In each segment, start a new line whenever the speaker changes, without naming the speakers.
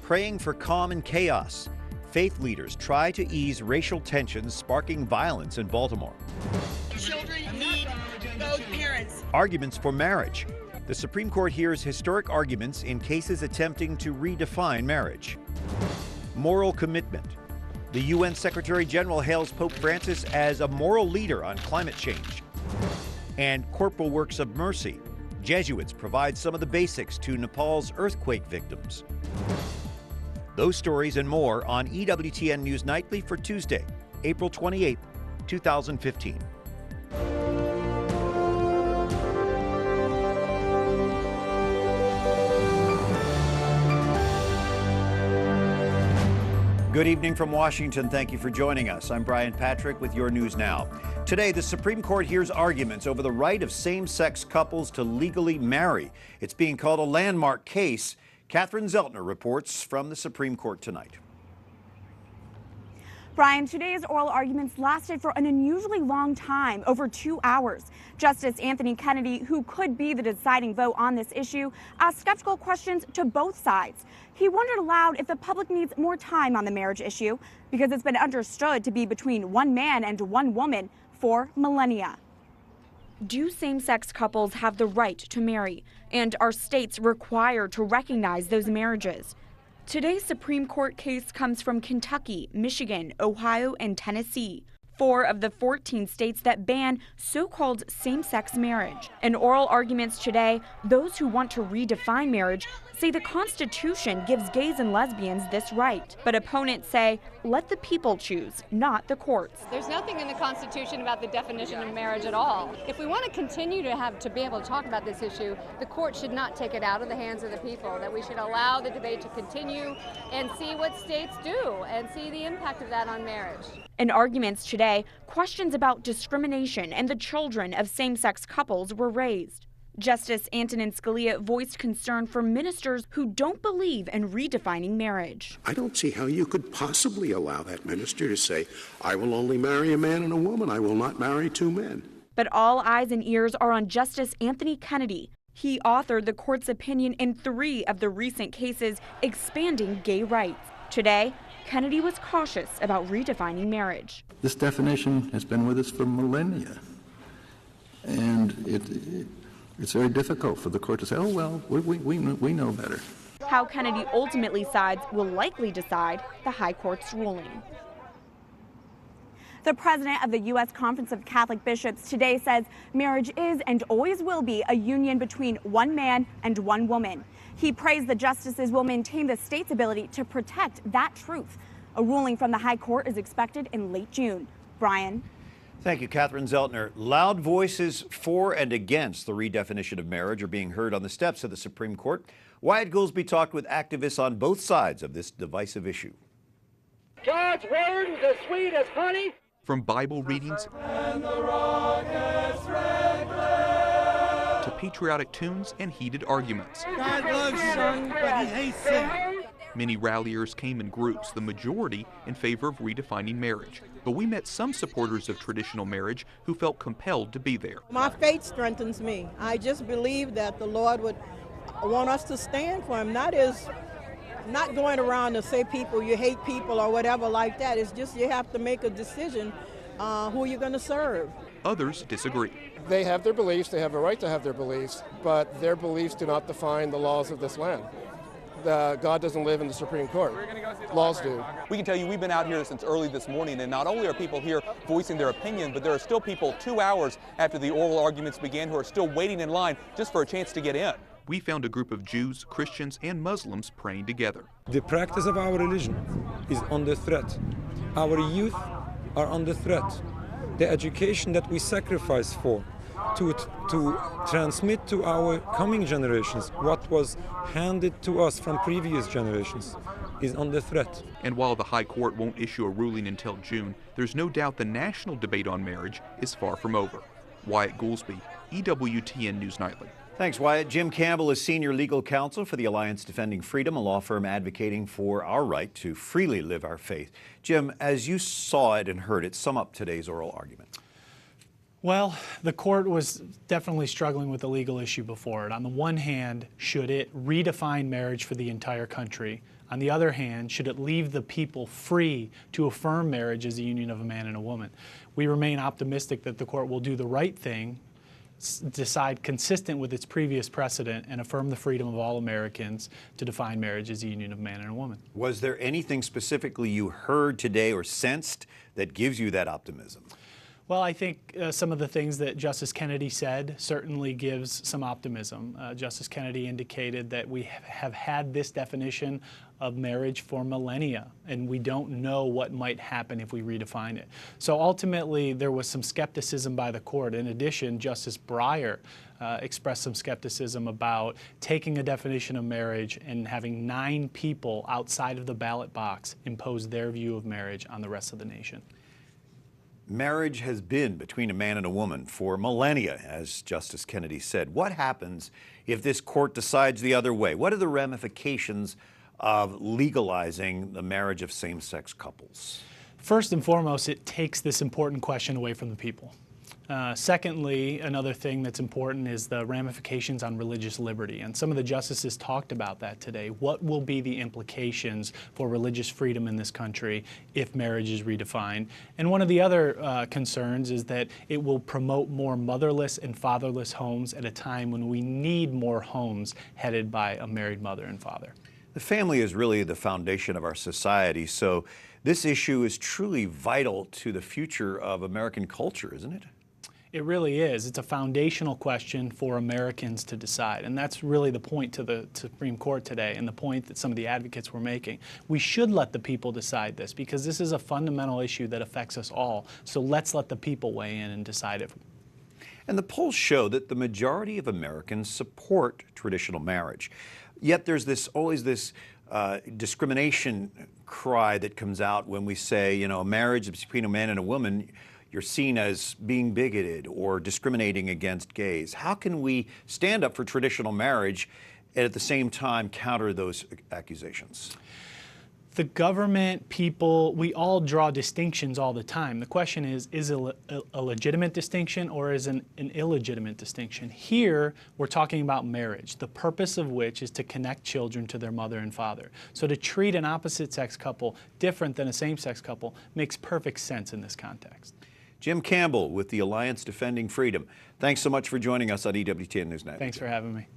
praying for calm in chaos. Faith leaders try to ease racial tensions sparking violence in Baltimore.
Children need both parents.
Arguments for marriage. The Supreme Court hears historic arguments in cases attempting to redefine marriage. Moral commitment. The UN Secretary General hails Pope Francis as a moral leader on climate change. And corporal works of mercy. Jesuits provide some of the basics to Nepal's earthquake victims. Those stories and more on EWTN News Nightly for Tuesday, April 28, 2015. Good evening from Washington. Thank you for joining us. I'm Brian Patrick with your news now. Today, the Supreme Court hears arguments over the right of same-sex couples to legally marry. It's being called a landmark case. Catherine Szeltner reports from the Supreme Court tonight.
Brian, today's oral arguments lasted for an unusually long time, over 2 hours. Justice Anthony Kennedy, who could be the deciding vote on this issue, asked skeptical questions to both sides. He wondered aloud if the public needs more time on the marriage issue, because it's been understood to be between one man and one woman for millennia. Do same-sex couples have the right to marry? And are states required to recognize those marriages? Today's Supreme Court case comes from Kentucky, Michigan, Ohio, and Tennessee, 4 of the 14 states that ban so-called same-sex marriage. In oral arguments today, those who want to redefine marriage say the Constitution gives gays and lesbians this right. But opponents say, let the people choose, not the courts.
There's nothing in the Constitution about the definition of marriage at all. If we want to continue to be able to talk about this issue, the court should not take it out of the hands of the people, that we should allow the debate to continue and see what states do and see the impact of that on marriage.
In arguments today, questions about discrimination and the children of same-sex couples were raised. Justice Antonin Scalia voiced concern for ministers who don't believe in redefining marriage.
I don't see how you could possibly allow that minister to say, I will only marry a man and a woman. I will not marry 2 men.
But all eyes and ears are on Justice Anthony Kennedy. He authored the court's opinion in 3 of the recent cases expanding gay rights. Today, Kennedy was cautious about redefining marriage.
This definition has been with us for millennia. And it's very difficult for the court to say, oh, well, we know better.
How Kennedy ultimately sides will likely decide the High Court's ruling. The president of the U.S. Conference of Catholic Bishops today says marriage is and always will be a union between one man and one woman. He prays the justices will maintain the state's ability to protect that truth. A ruling from the High Court is expected in late June. Brian.
Thank you, Catherine Szeltner. Loud voices for and against the redefinition of marriage are being heard on the steps of the Supreme Court. Wyatt Goolsby talked with activists on both sides of this divisive issue.
God's word is as sweet as honey.
From Bible readings to patriotic tunes and heated arguments.
God loves sin, but he hates sin.
Many ralliers came in groups, the majority in favor of redefining marriage. But we met some supporters of traditional marriage who felt compelled to be there.
My faith strengthens me. I just believe that the Lord would want us to stand for him, not going around to say people, you hate people or whatever like that. It's just you have to make a decision who you're going to serve.
Others disagree.
They have their beliefs, they have a right to have their beliefs, but their beliefs do not define the laws of this land. God doesn't live in the Supreme Court. Laws do.
We can tell you we've been out here since early this morning, and not only are people here voicing their opinion, but there are still people 2 hours after the oral arguments began who are still waiting in line just for a chance to get in.
We found a group of Jews, Christians, and Muslims praying together.
The practice of our religion is under threat. Our youth are under threat. The education that we sacrifice for to transmit to our coming generations what was handed to us from previous generations is under threat.
And while the High Court won't issue a ruling until June, there's no doubt the national debate on marriage is far from over. Wyatt Goolsby, EWTN News Nightly.
Thanks, Wyatt. Jim Campbell is senior legal counsel for the Alliance Defending Freedom, a law firm advocating for our right to freely live our faith. Jim, as you saw it and heard it, sum up today's oral argument.
Well, the court was definitely struggling with the legal issue before it. On the one hand, should it redefine marriage for the entire country? On the other hand, should it leave the people free to affirm marriage as a union of a man and a woman? We remain optimistic that the court will do the right thing, decide consistent with its previous precedent, and affirm the freedom of all Americans to define marriage as a union of man and a woman.
Was there anything specifically you heard today or sensed that gives you that optimism?
Well, I think some of the things that Justice Kennedy said certainly gives some optimism. Justice Kennedy indicated that we have had this definition of marriage for millennia, and we don't know what might happen if we redefine it. So ultimately, there was some skepticism by the court. In addition, Justice Breyer expressed some skepticism about taking a definition of marriage and having 9 people outside of the ballot box impose their view of marriage on the rest of the nation.
Marriage has been between a man and a woman for millennia, as Justice Kennedy said. What happens if this court decides the other way? What are the ramifications of legalizing the marriage of same-sex couples?
First and foremost, it takes this important question away from the people. Secondly, another thing that's important is the ramifications on religious liberty, and some of the justices talked about that today. What will be the implications for religious freedom in this country if marriage is redefined? And one of the other concerns is that it will promote more motherless and fatherless homes at a time when we need more homes headed by a married mother and father.
The family is really the foundation of our society, so this issue is truly vital to the future of American culture, isn't it?
It really is. It's a foundational question for Americans to decide, and that's really the point to the Supreme Court today and the point that some of the advocates were making. We should let the people decide this because this is a fundamental issue that affects us all, so let's let the people weigh in and decide it.
And the polls show that the majority of Americans support traditional marriage. Yet there's always this discrimination cry that comes out when we say, you know, marriage between a man and a woman, you're seen as being bigoted or discriminating against gays. How can we stand up for traditional marriage and at the same time counter those accusations?
The government, people, we all draw distinctions all the time. The question is it a legitimate distinction or is it an illegitimate distinction? Here, we're talking about marriage, the purpose of which is to connect children to their mother and father. So to treat an opposite-sex couple different than a same-sex couple makes perfect sense in this context.
Jim Campbell with the Alliance Defending Freedom. Thanks so much for joining us on EWTN News Nightly.
Thanks for having me.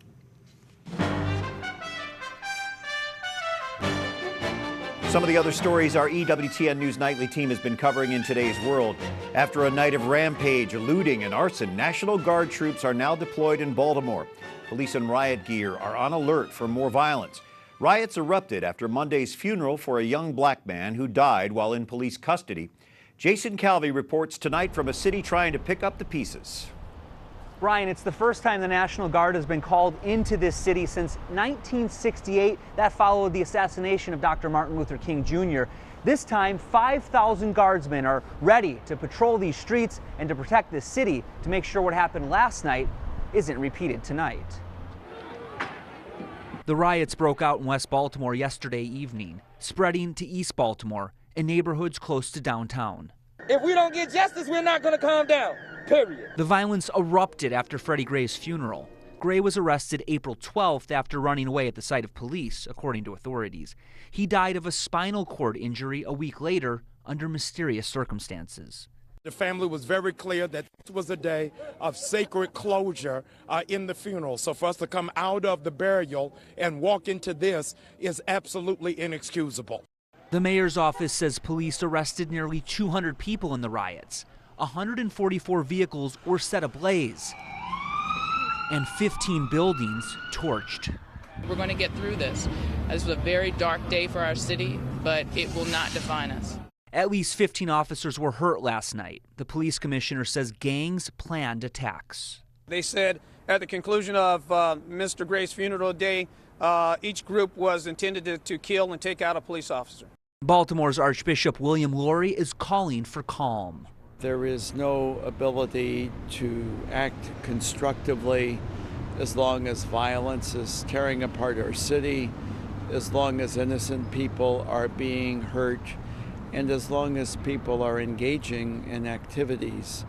Some of the other stories our EWTN News Nightly team has been covering in today's world. After a night of rampage, looting, and arson, National Guard troops are now deployed in Baltimore. Police in riot gear are on alert for more violence. Riots erupted after Monday's funeral for a young black man who died while in police custody. Jason Calvi reports tonight from a city trying to pick up the pieces.
Brian, it's the first time the National Guard has been called into this city since 1968. That followed the assassination of Dr. Martin Luther King Jr. This time, 5,000 guardsmen are ready to patrol these streets and to protect this city to make sure what happened last night isn't repeated tonight. The riots broke out in West Baltimore yesterday evening, spreading to East Baltimore and neighborhoods close to downtown.
If we don't get justice, we're not going to calm down, period.
The violence erupted after Freddie Gray's funeral. Gray was arrested April 12th after running away at the sight of police, according to authorities. He died of a spinal cord injury a week later under mysterious circumstances.
The family was very clear that this was a day of sacred closure in the funeral. So for us to come out of the burial and walk into this is absolutely inexcusable.
The mayor's office says police arrested nearly 200 people in the riots. 144 vehicles were set ablaze and 15 buildings torched.
We're going to get through this. This was a very dark day for our city, but it will not define us.
At least 15 officers were hurt last night. The police commissioner says gangs planned attacks.
They said at the conclusion of Mr. Gray's funeral day, each group was intended to kill and take out a police officer.
Baltimore's Archbishop William Lori is calling for calm.
There is no ability to act constructively as long as violence is tearing apart our city, as long as innocent people are being hurt, and as long as people are engaging in activities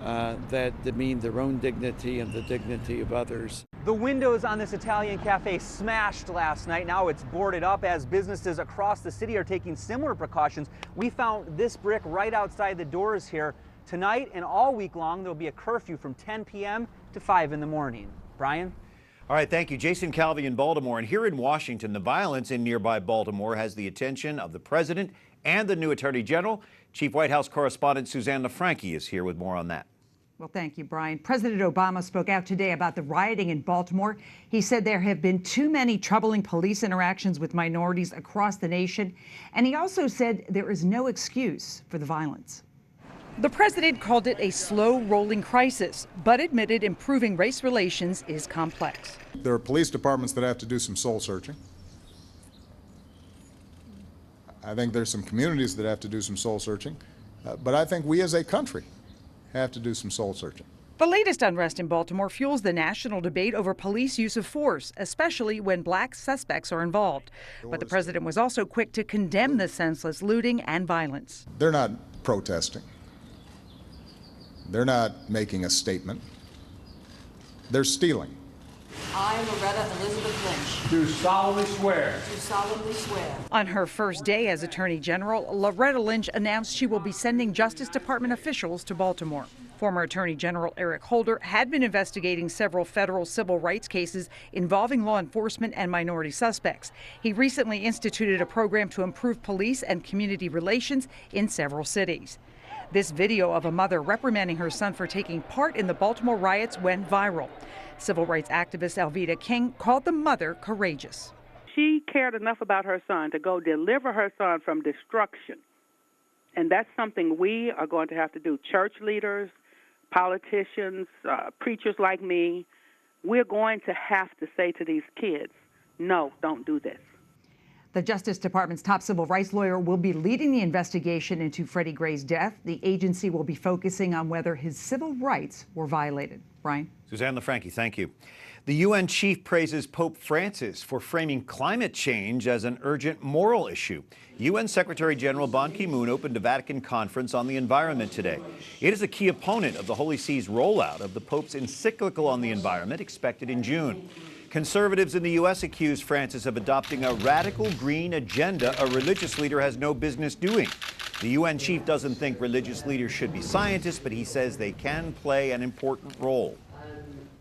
that demean their own dignity and the dignity of others.
The windows on this Italian cafe smashed last night. Now it's boarded up as businesses across the city are taking similar precautions. We found this brick right outside the doors here. Tonight and all week long, there'll be a curfew from 10 p.m. to 5 in the morning. Brian?
All right, thank you. Jason Calvi in Baltimore. And here in Washington, the violence in nearby Baltimore has the attention of the president and the new attorney general. Chief White House correspondent Susanne LaFrankie is here with more on that.
Well, thank you, Brian. President Obama spoke out today about the rioting in Baltimore. He said there have been too many troubling police interactions with minorities across the nation. And he also said there is no excuse for the violence.
The president called it a slow-rolling crisis, but admitted improving race relations is complex.
There are police departments that have to do some soul searching. I think there's some communities that have to do some soul searching. But I think we as a country have to do some soul searching.
The latest unrest in Baltimore fuels the national debate over police use of force, especially when black suspects are involved. But the president was also quick to condemn the senseless looting and violence.
They're not protesting. They're not making a statement. They're stealing.
I, Loretta Elizabeth Lynch,
Do solemnly swear.
do solemnly swear.
On her first day as Attorney General, Loretta Lynch announced she will be sending Justice Department officials to Baltimore. Former Attorney General Eric Holder had been investigating several federal civil rights cases involving law enforcement and minority suspects. He recently instituted a program to improve police and community relations in several cities. This video of a mother reprimanding her son for taking part in the Baltimore riots went viral. Civil rights activist Alveda King called the mother courageous.
She cared enough about her son to go deliver her son from destruction. And that's something we are going to have to do. Church leaders, politicians, preachers like me, we're going to have to say to these kids, no, don't do this.
The Justice Department's top civil rights lawyer will be leading the investigation into Freddie Gray's death. The agency will be focusing on whether his civil rights were violated. Brian?
Susanne LaFrankie, thank you. The UN chief praises Pope Francis for framing climate change as an urgent moral issue. UN Secretary General Ban Ki-moon opened a Vatican conference on the environment today. It is a key opponent of the Holy See's rollout of the Pope's encyclical on the environment expected in June. Conservatives in the U.S. accuse Francis of adopting a radical green agenda a religious leader has no business doing. The UN chief doesn't think religious leaders should be scientists, but he says they can play an important role.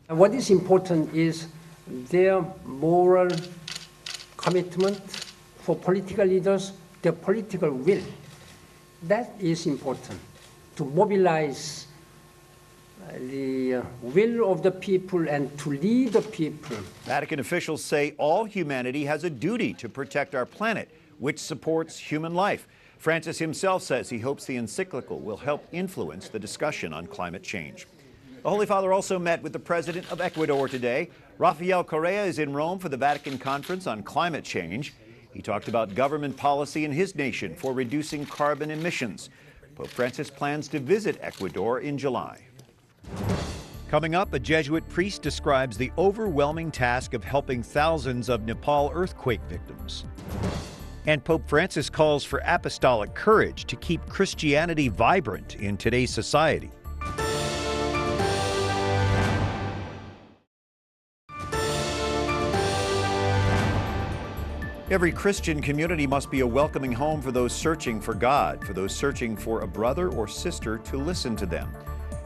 What is important is their moral commitment for political leaders, their political will. That is important, to mobilize the will of the people and to lead the people.
Vatican officials say all humanity has a duty to protect our planet, which supports human life. Francis himself says he hopes the encyclical will help influence the discussion on climate change. The Holy Father also met with the president of Ecuador today. Rafael Correa is in Rome for the Vatican Conference on Climate Change. He talked about government policy in his nation for reducing carbon emissions. Pope Francis plans to visit Ecuador in July. Coming up, a Jesuit priest describes the overwhelming task of helping thousands of Nepal earthquake victims. And Pope Francis calls for apostolic courage to keep Christianity vibrant in today's society. Every Christian community must be a welcoming home for those searching for God, for those searching for a brother or sister to listen to them.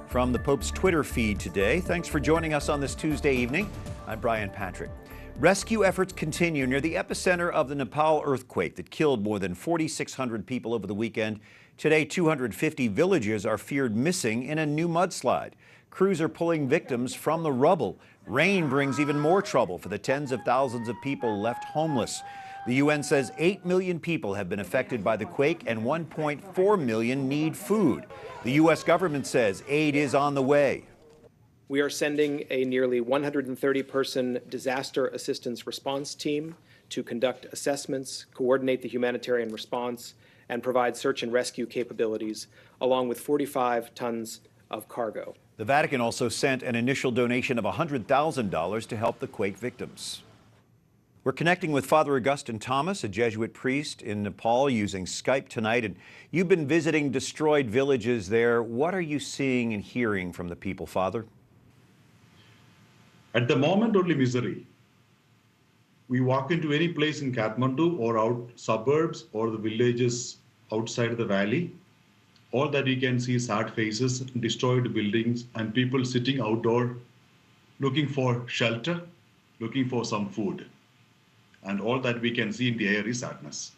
From the Pope's Twitter feed today, thanks for joining us on this Tuesday evening. I'm Brian Patrick. Rescue efforts continue near the epicenter of the Nepal earthquake that killed more than 4,600 people over the weekend. Today, 250 villages are feared missing in a new mudslide. Crews are pulling victims from the rubble. Rain brings even more trouble for the tens of thousands of people left homeless. The UN says 8 million people have been affected by the quake and 1.4 million need food. The U.S. government says aid is on the way.
We are sending a nearly 130-person disaster assistance response team to conduct assessments, coordinate the humanitarian response, and provide search and rescue capabilities, along with 45 tons of cargo.
The Vatican also sent an initial donation of $100,000 to help the quake victims. We're connecting with Father Augustine Thomas, a Jesuit priest in Nepal, using Skype tonight. And you've been visiting destroyed villages there. What are you seeing and hearing from the people, Father?
At the moment, only misery. We walk into any place in Kathmandu or out suburbs or the villages outside the valley. All that we can see is sad faces, destroyed buildings, and people sitting outdoor looking for shelter, looking for some food. And all that we can see in the air is sadness.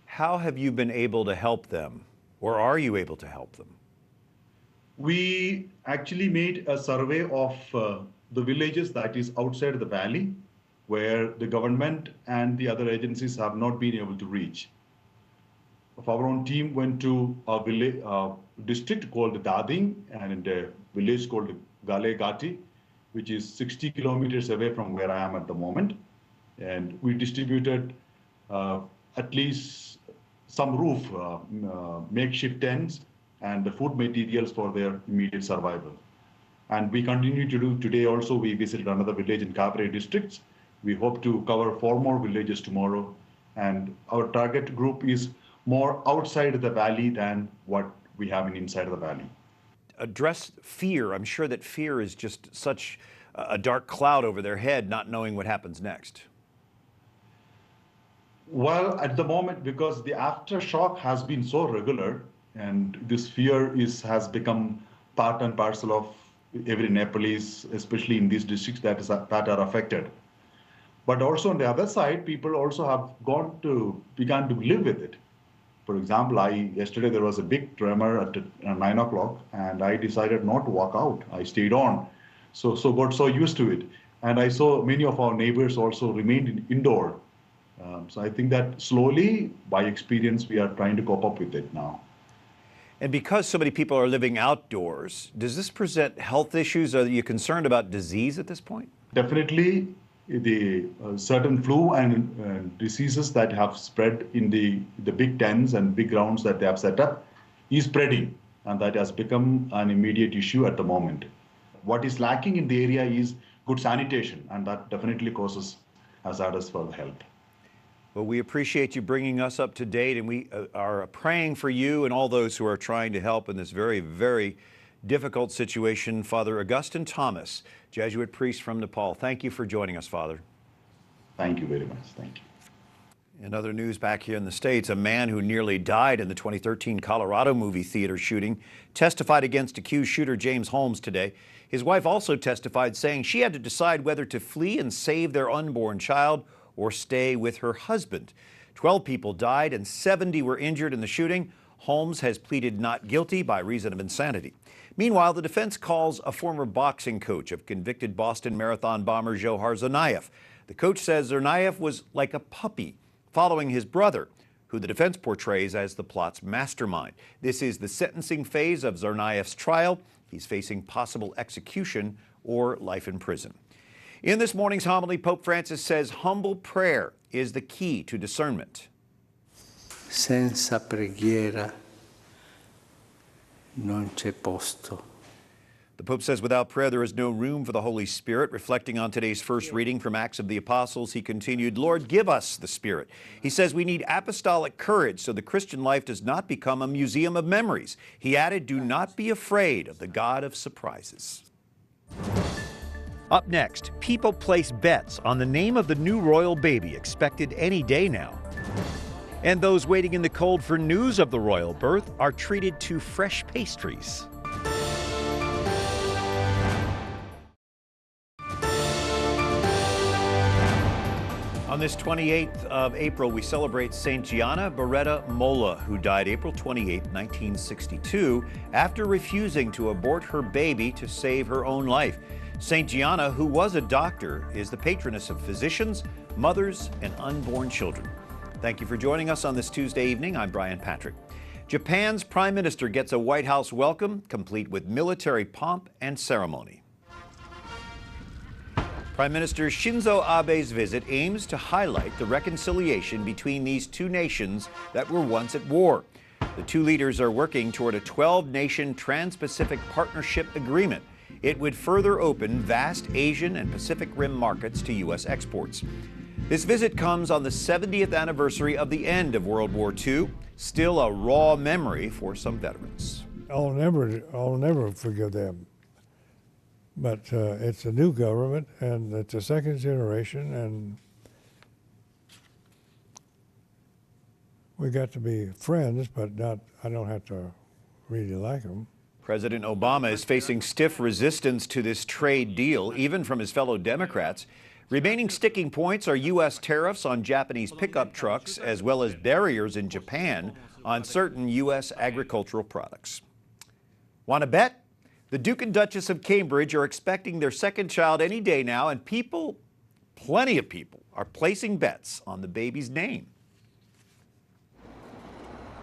How have you been able to help them, or are you able to help them?
We actually made a survey of the villages that is outside the valley, where the government and the other agencies have not been able to reach. Our own team went to a village, district called Dading and a village called Gale Gati, which is 60 kilometers away from where I am at the moment. And we distributed at least some roof, makeshift tents, and the food materials for their immediate survival. And we continue to do today also. We visited another village in Kavre district. We hope to cover 4 more villages tomorrow. And our target group is more outside the valley than what we have inside the valley.
Address fear. I'm sure that fear is just such a dark cloud over their head, not knowing what happens next.
Well, at the moment, because the aftershock has been so regular, and this fear has become part and parcel of every Nepalese, especially in these districts that are affected. But also on the other side, people also have begun to live with it. For example, yesterday there was a big tremor at 9 o'clock, and I decided not to walk out. I stayed on, so got so used to it. And I saw many of our neighbors also remained indoor. So I think that slowly, by experience, we are trying to cope up with it now.
And because so many people are living outdoors, does this present health issues? Are you concerned about disease at this point?
Definitely. The certain flu and diseases that have spread in the big tents and big grounds that they have set up is spreading, and that has become an immediate issue at the moment. What is lacking in the area is good sanitation, and that definitely causes hazardous for the health.
Well, we appreciate you bringing us up to date, and we are praying for you and all those who are trying to help in this very, very difficult situation. Father Augustine Thomas, Jesuit priest from Nepal, thank you for joining us, Father.
Thank you very much. Thank you.
In other news back here in the States, a man who nearly died in the 2013 Colorado movie theater shooting testified against accused shooter James Holmes today. His wife also testified, saying she had to decide whether to flee and save their unborn child or stay with her husband. 12 people died and 70 were injured in the shooting. Holmes has pleaded not guilty by reason of insanity. Meanwhile, the defense calls a former boxing coach of convicted Boston Marathon bomber Zohar Tsarnaev. The coach says Tsarnaev was like a puppy following his brother, who the defense portrays as the plot's mastermind. This is the sentencing phase of Tsarnaev's trial. He's facing possible execution or life in prison. In this morning's homily, Pope Francis says humble prayer is the key to discernment.
Senza preghiera non c'è posto.
The Pope says without prayer there is no room for the Holy Spirit. Reflecting on today's first reading from Acts of the Apostles, he continued, Lord, give us the Spirit. He says we need apostolic courage so the Christian life does not become a museum of memories. He added, do not be afraid of the God of surprises. Up next, people place bets on the name of the new royal baby expected any day now. And those waiting in the cold for news of the royal birth are treated to fresh pastries. On this 28th of April, we celebrate St. Gianna Beretta Molla, who died April 28, 1962, after refusing to abort her baby to save her own life. St. Gianna, who was a doctor, is the patroness of physicians, mothers, and unborn children. Thank you for joining us on this Tuesday evening. I'm Brian Patrick. Japan's Prime Minister gets a White House welcome, complete with military pomp and ceremony. Prime Minister Shinzo Abe's visit aims to highlight the reconciliation between these two nations that were once at war. The two leaders are working toward a 12-nation Trans-Pacific Partnership Agreement. It would further open vast Asian and Pacific Rim markets to U.S. exports. This visit comes on the 70th anniversary of the end of World War II, still a raw memory for some veterans.
I'll never forgive them. But it's a new government, and it's a second generation, and we got to be friends, but I don't have to really like them.
President Obama is facing stiff resistance to this trade deal, even from his fellow Democrats. Remaining sticking points are U.S. tariffs on Japanese pickup trucks, as well as barriers in Japan on certain U.S. agricultural products. Want to bet? The Duke and Duchess of Cambridge are expecting their second child any day now, and people, plenty of people, are placing bets on the baby's name.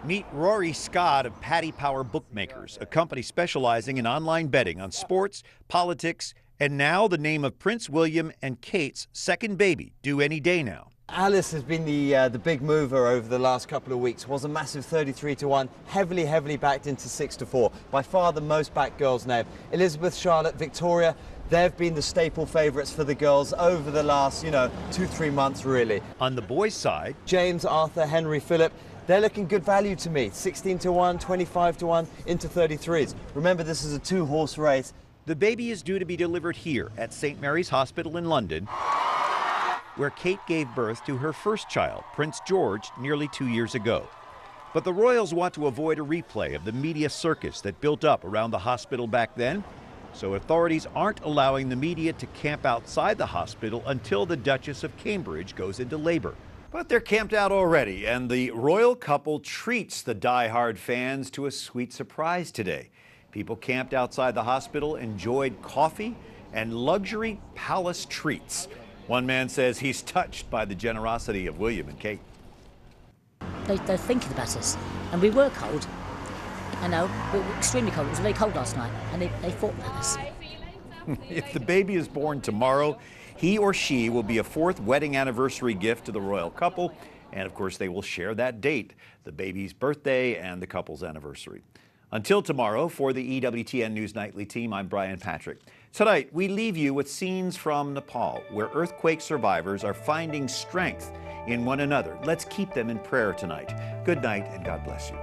Meet Rory Scott of Paddy Power Bookmakers, a company specializing in online betting on sports, politics, and now the name of Prince William and Kate's second baby, due any day now.
Alice has been the big mover over the last couple of weeks. Was a massive 33-1, heavily backed into 6-4. By far the most backed girls' name. Elizabeth, Charlotte, Victoria, they've been the staple favourites for the girls over the last, 2-3 months, really.
On the boys' side,
James, Arthur, Henry, Philip, they're looking good value to me. 16-1, 25-1, into 33s. Remember, this is a 2-horse race.
The baby is due to be delivered here at St. Mary's Hospital in London, where Kate gave birth to her first child, Prince George, nearly 2 years ago. But the royals want to avoid a replay of the media circus that built up around the hospital back then, so authorities aren't allowing the media to camp outside the hospital until the Duchess of Cambridge goes into labor. But they're camped out already, and the royal couple treats the die-hard fans to a sweet surprise today. People camped outside the hospital enjoyed coffee and luxury palace treats. One man says he's touched by the generosity of William and Kate.
They're thinking about us, and we were cold. I know, we were extremely cold. It was very cold last night, and they thought about us.
If the baby is born tomorrow, he or she will be a 4th wedding anniversary gift to the royal couple, and of course they will share that date, the baby's birthday and the couple's anniversary. Until tomorrow, for the EWTN News Nightly team, I'm Brian Patrick. Tonight, we leave you with scenes from Nepal, where earthquake survivors are finding strength in one another. Let's keep them in prayer tonight. Good night, and God bless you.